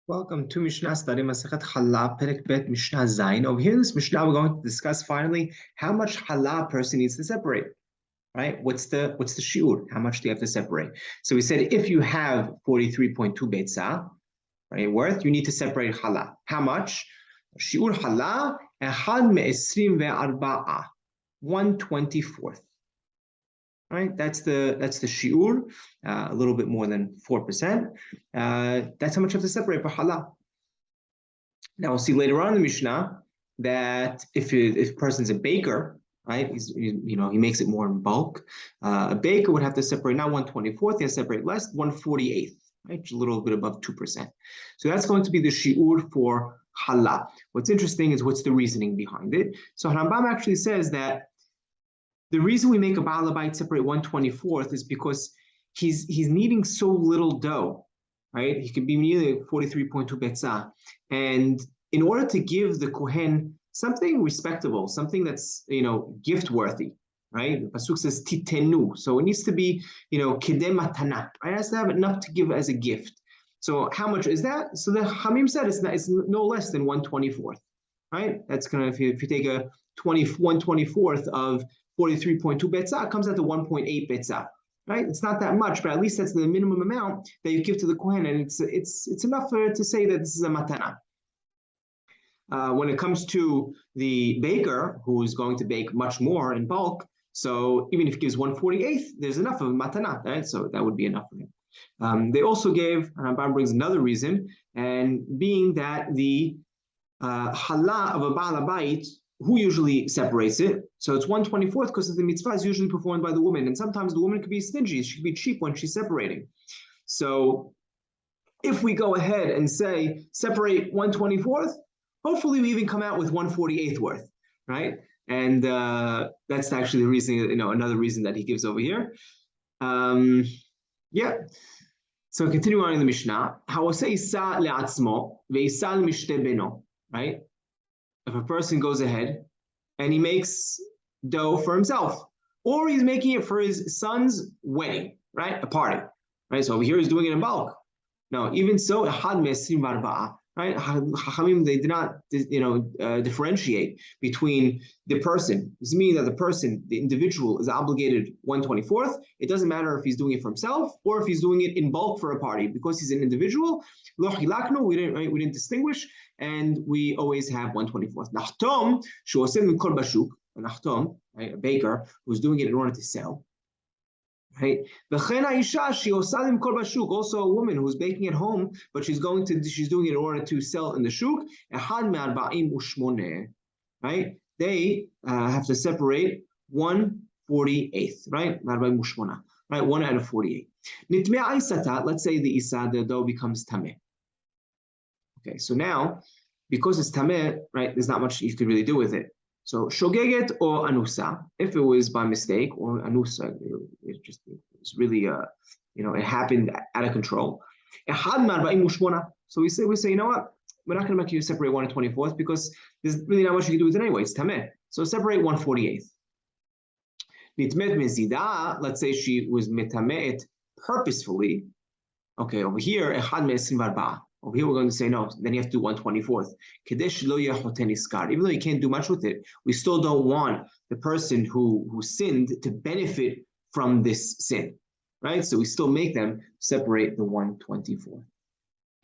Welcome to Mishna study Masechet Hallah Perek Bet Mishnah Zayin. Over here in this Mishnah, we're going to discuss finally how much Hallah a person needs to separate. Right? What's the shiur? How much do you have to separate? So we said if you have 43.2 betzah, right, worth, you need to separate Hallah. How much? Shiur Hallah ehad me'esrim ve'arba'a, 1/24. Right, that's the shiur, a little bit more than 4%. That's how much you have to separate for hallah. Now we'll see later on in the Mishnah that if a person's a baker, right, he makes it more in bulk. A baker would have to separate not 1/24th, he has to separate less, 1/48th, right, a little bit above 2%. So that's going to be the shiur for hallah. What's interesting is what's the reasoning behind it. So Rambam actually says that the reason we make a Baal Habayit separate 1/24th is because he's needing so little dough, right? He could be needing 43.2 betzah. And in order to give the Kohen something respectable, something that's, gift worthy, right? The Pasuk says titenu. So it needs to be, kedem matana, right? It has to have enough to give as a gift. So how much is that? So the Hamim said it's no less than 1/24th, right? That's gonna, if you take a 1/24th of 43.2 betzah, it comes out to 1.8 betzah, right? It's not that much, but at least that's the minimum amount that you give to the Kohen, and it's enough to say that this is a matana. When it comes to the baker, who is going to bake much more in bulk, so even if he gives 1/48th, there's enough of matana, right? So that would be enough for him. They also gave, Rambam brings another reason, and being that the hallah of a Baal Habayit, who usually separates it? So it's 1/24th because the mitzvah is usually performed by the woman. And sometimes the woman could be stingy. She could be cheap when she's separating. So if we go ahead and say separate 1/24th, hopefully we even come out with 1/48th worth, right? And that's actually the reason, another reason that he gives over here. Yeah. So continuing on in the Mishnah, right? If a person goes ahead and he makes dough for himself, or he's making it for his son's wedding, right? A party, right? So over here he's doing it in bulk. No, even so, right? Chachamim, they did not, differentiate between the person. This means that the person, the individual, is obligated 1/24th. It doesn't matter if he's doing it for himself or if he's doing it in bulk for a party, because he's an individual. We didn't distinguish, and we always have 1/24th. Nachtom, right? A baker who's doing it in order to sell. Right. Also a woman who's baking at home, but she's doing it in order to sell in the shuk. Right? They have to separate 1/48th, right? Right, 1 out of 48. Let's say the dough becomes tameh. Okay, so now, because it's tameh, right, there's not much you could really do with it. So shogeget or anusa, if it was by mistake, or anusa, it's really it happened out of control. So we say, you know what? We're not going to make you separate 1/24th because there's really not much you can do with it anyway. It's tameh. So separate 1/48th. Nitmet mezida. Let's say she was metamet purposefully. Okay, over here echad me'esrim v'arba'a. Over here, we're going to say no. Then you have to do 1/24th. Even though you can't do much with it, we still don't want the person who sinned to benefit from this sin, right? So we still make them separate the 1/24th.